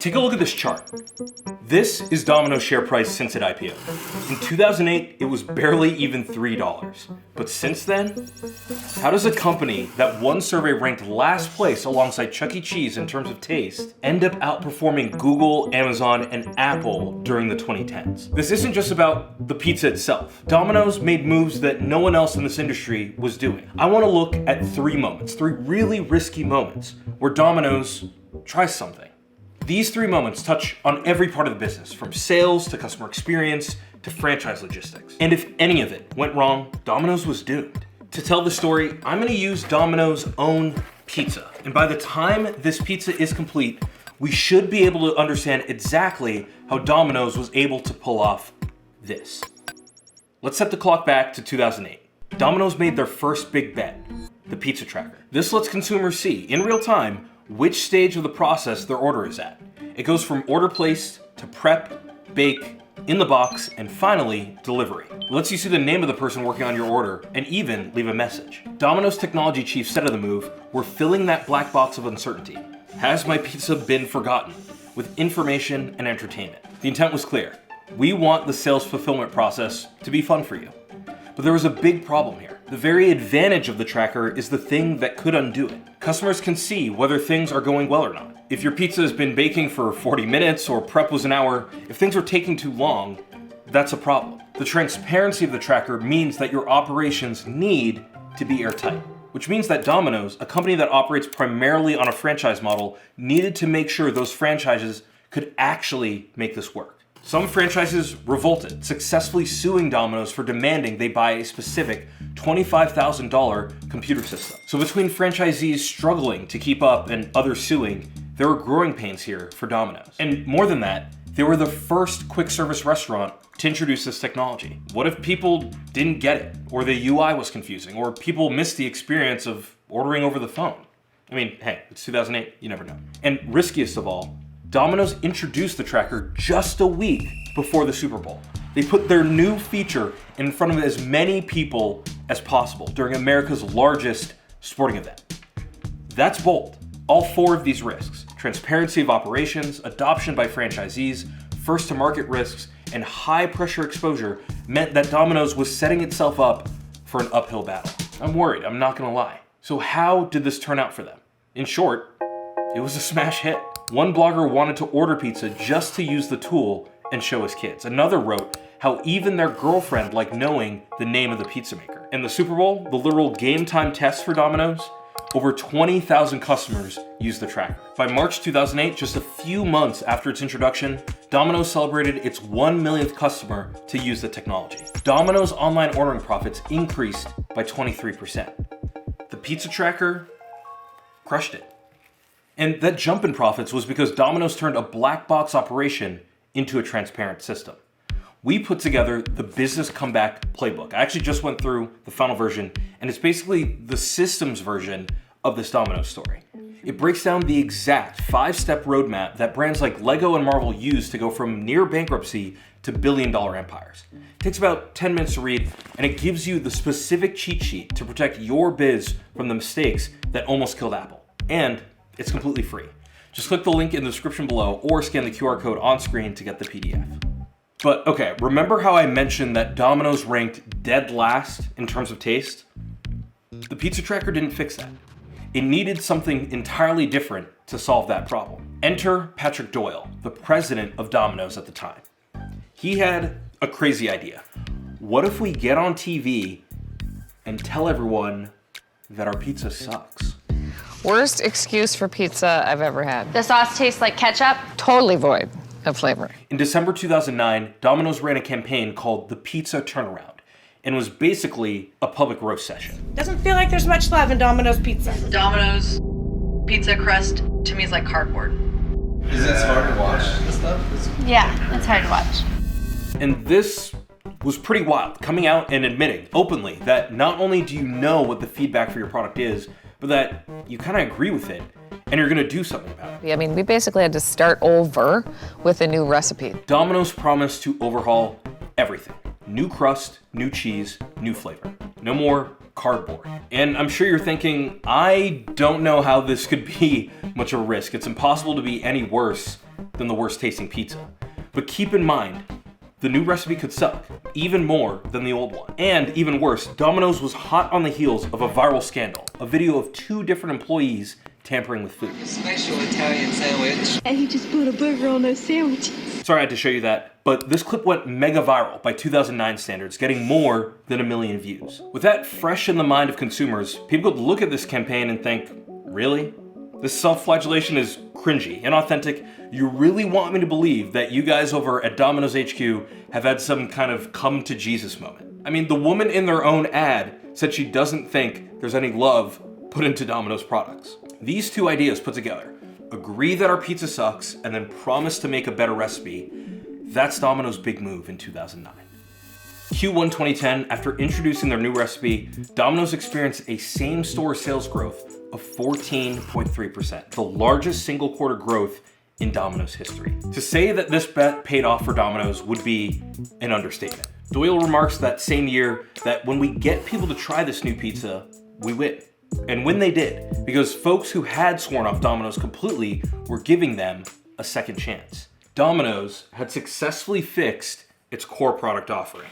Take a look at this chart. This is Domino's share price since it IPO'd. In 2008, it was barely even $3. But since then, how does a company that one survey ranked last place alongside Chuck E. Cheese in terms of taste end up outperforming Google, Amazon, and Apple during the 2010s? This isn't just about the pizza itself. Domino's made moves that no one else in this industry was doing. I want to look at three really risky moments where Domino's tries something. These three moments touch on every part of the business, from sales to customer experience to franchise logistics. And if any of it went wrong, Domino's was doomed. To tell the story, I'm gonna use Domino's own pizza. And by the time this pizza is complete, we should be able to understand exactly how Domino's was able to pull off this. Let's set the clock back to 2008. Domino's made their first big bet, the pizza tracker. This lets consumers see, in real time, which stage of the process their order is at. It goes from order placed to prep, bake, in the box, and finally, delivery. It lets you see the name of the person working on your order and even leave a message. Domino's technology chief said of the move, "We're filling that black box of uncertainty. Has my pizza been forgotten?" with information and entertainment. The intent was clear. We want the sales fulfillment process to be fun for you. But there was a big problem here. The very advantage of the tracker is the thing that could undo it. Customers can see whether things are going well or not. If your pizza has been baking for 40 minutes or prep was an hour, if things are taking too long, that's a problem. The transparency of the tracker means that your operations need to be airtight, which means that Domino's, a company that operates primarily on a franchise model, needed to make sure those franchises could actually make this work. Some franchises revolted, successfully suing Domino's for demanding they buy a specific $25,000 computer system. So between franchisees struggling to keep up and others suing, there were growing pains here for Domino's. And more than that, they were the first quick service restaurant to introduce this technology. What if people didn't get it, or the UI was confusing, or people missed the experience of ordering over the phone? I mean, hey, it's 2008, you never know. And riskiest of all, Domino's introduced the tracker just a week before the Super Bowl. They put their new feature in front of as many people as possible during America's largest sporting event. That's bold. All four of these risks, transparency of operations, adoption by franchisees, first to market risks, and high pressure exposure, meant that Domino's was setting itself up for an uphill battle. I'm worried, I'm not gonna lie. So how did this turn out for them? In short, it was a smash hit. One blogger wanted to order pizza just to use the tool and show his kids. Another wrote how even their girlfriend liked knowing the name of the pizza maker. In the Super Bowl, the literal game time test for Domino's, over 20,000 customers used the tracker. By March 2008, just a few months after its introduction, Domino's celebrated its 1 millionth customer to use the technology. Domino's online ordering profits increased by 23%. The pizza tracker crushed it. And that jump in profits was because Domino's turned a black box operation into a transparent system. We put together the business comeback playbook. I actually just went through the final version, and it's basically the systems version of this Domino's story. It breaks down the exact 5-step roadmap that brands like Lego and Marvel use to go from near bankruptcy to billion-dollar empires. It takes about 10 minutes to read, and it gives you the specific cheat sheet to protect your biz from the mistakes that almost killed Apple. And it's completely free. Just click the link in the description below or scan the QR code on screen to get the PDF. But okay, remember how I mentioned that Domino's ranked dead last in terms of taste? The pizza tracker didn't fix that. It needed something entirely different to solve that problem. Enter Patrick Doyle, the president of Domino's at the time. He had a crazy idea. What if we get on TV and tell everyone that our pizza sucks? Worst excuse for pizza I've ever had. The sauce tastes like ketchup. Totally void of flavor. In December 2009, Domino's ran a campaign called the Pizza Turnaround, and was basically a public roast session. Doesn't feel like there's much love in Domino's pizza. Domino's pizza crust to me is like cardboard. Is it hard to watch this stuff? Yeah, it's hard to watch. And this was pretty wild, coming out and admitting openly that not only do you know what the feedback for your product is, but that you kind of agree with it and you're gonna do something about it. I mean, we basically had to start over with a new recipe. Domino's promised to overhaul everything. New crust, new cheese, new flavor. No more cardboard. And I'm sure you're thinking, I don't know how this could be much of a risk. It's impossible to be any worse than the worst tasting pizza. But keep in mind, the new recipe could suck, even more than the old one. And even worse, Domino's was hot on the heels of a viral scandal, a video of 2 different employees tampering with food. Special Italian sandwich. And he just put a burger on those sandwiches. Sorry I had to show you that, but this clip went mega viral by 2009 standards, getting more than 1 million views. With that fresh in the mind of consumers, people could look at this campaign and think, really? This self-flagellation is cringy, inauthentic. You really want me to believe that you guys over at Domino's HQ have had some kind of come to Jesus moment. I mean, the woman in their own ad said she doesn't think there's any love put into Domino's products. These 2 ideas put together, agree that our pizza sucks and then promise to make a better recipe, that's Domino's big move in 2009. Q1 2010, after introducing their new recipe, Domino's experienced a same-store sales growth of 14.3%, the largest single quarter growth in Domino's history. To say that this bet paid off for Domino's would be an understatement. Doyle remarks that same year that when we get people to try this new pizza, we win. And when they did, because folks who had sworn off Domino's completely were giving them a second chance. Domino's had successfully fixed its core product offering.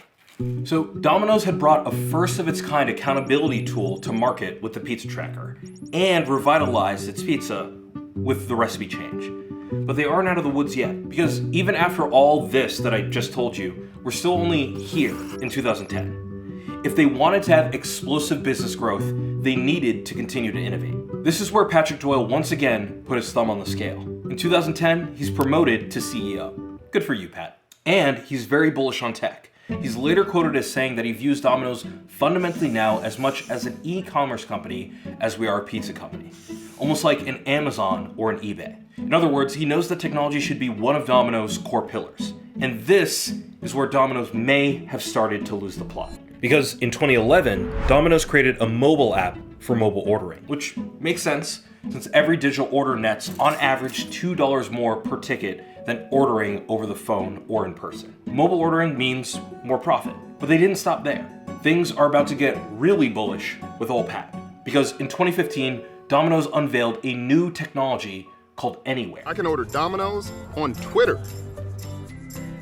So Domino's had brought a first-of-its-kind accountability tool to market with the pizza tracker and revitalized its pizza with the recipe change. But they aren't out of the woods yet, because even after all this that I just told you, we're still only here in 2010. If they wanted to have explosive business growth, they needed to continue to innovate. This is where Patrick Doyle once again put his thumb on the scale. In 2010, he's promoted to CEO. Good for you, Pat. And he's very bullish on tech. He's later quoted as saying that he views Domino's fundamentally now as much as an e-commerce company as we are a pizza company. Almost like an Amazon or an eBay. In other words, he knows that technology should be one of Domino's core pillars. And this is where Domino's may have started to lose the plot. Because in 2011, Domino's created a mobile app for mobile ordering, which makes sense since every digital order nets on average $2 more per ticket than ordering over the phone or in person. Mobile ordering means more profit, but they didn't stop there. Things are about to get really bullish with old Pat, because in 2015, Domino's unveiled a new technology called Anywhere. I can order Domino's on Twitter.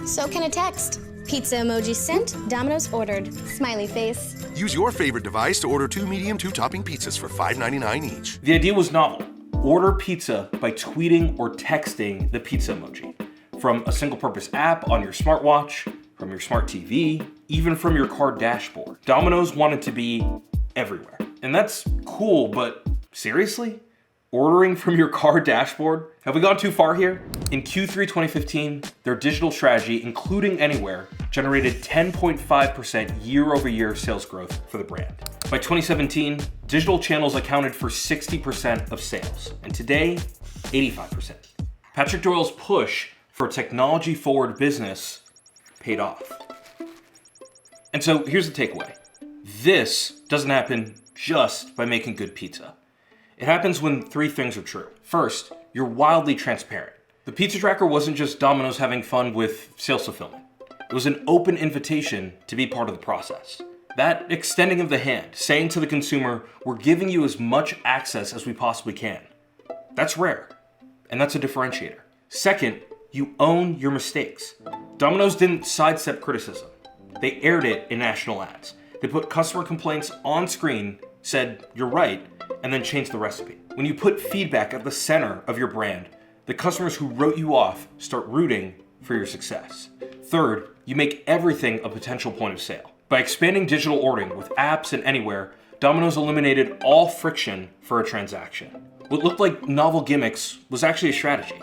So can a text. Pizza emoji sent, Domino's ordered. Smiley face. Use your favorite device to order 2 medium 2-topping pizzas for $5.99 each. The idea was novel. Order pizza by tweeting or texting the pizza emoji. From a single-purpose app on your smartwatch, from your smart TV, even from your car dashboard. Domino's wanted to be everywhere. And that's cool, but seriously? Ordering from your car dashboard? Have we gone too far here? In Q3 2015, their digital strategy, including Anywhere, generated 10.5% year-over-year sales growth for the brand. By 2017, digital channels accounted for 60% of sales, and today, 85%. Patrick Doyle's push for a technology-forward business paid off. And so here's the takeaway. This doesn't happen just by making good pizza. It happens when 3 things are true. First, you're wildly transparent. The pizza tracker wasn't just Domino's having fun with sales fulfillment. It was an open invitation to be part of the process. That extending of the hand, saying to the consumer, we're giving you as much access as we possibly can. That's rare, and that's a differentiator. Second, you own your mistakes. Domino's didn't sidestep criticism. They aired it in national ads. They put customer complaints on screen, said, you're right, and then changed the recipe. When you put feedback at the center of your brand, the customers who wrote you off start rooting for your success. Third, you make everything a potential point of sale. By expanding digital ordering with apps and Anywhere, Domino's eliminated all friction for a transaction. What looked like novel gimmicks was actually a strategy.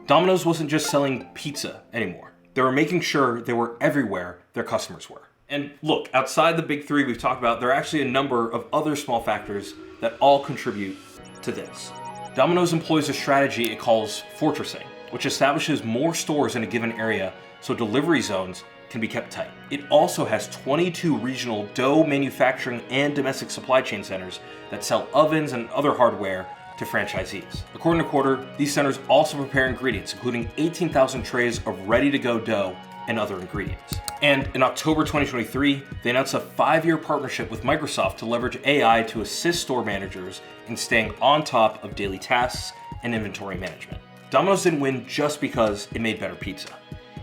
Domino's wasn't just selling pizza anymore. They were making sure they were everywhere their customers were. And look, outside the big 3 we've talked about, there are actually a number of other small factors that all contribute to this. Domino's employs a strategy it calls fortressing, which establishes more stores in a given area so delivery zones can be kept tight. It also has 22 regional dough manufacturing and domestic supply chain centers that sell ovens and other hardware to franchisees. According to Quarter, these centers also prepare ingredients, including 18,000 trays of ready-to-go dough and other ingredients. And in October 2023, they announced a 5-year partnership with Microsoft to leverage AI to assist store managers in staying on top of daily tasks and inventory management. Domino's didn't win just because it made better pizza.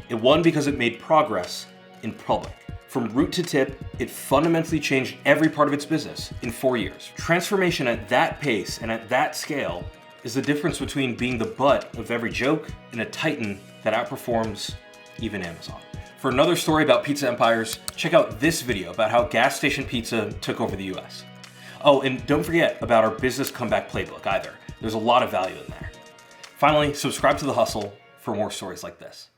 It won because it made progress in public. From root to tip, it fundamentally changed every part of its business in 4 years. Transformation at that pace and at that scale is the difference between being the butt of every joke and a titan that outperforms even Amazon. For another story about pizza empires, check out this video about how gas station pizza took over the US. Oh, and don't forget about our business comeback playbook either. There's a lot of value in there. Finally, subscribe to The Hustle for more stories like this.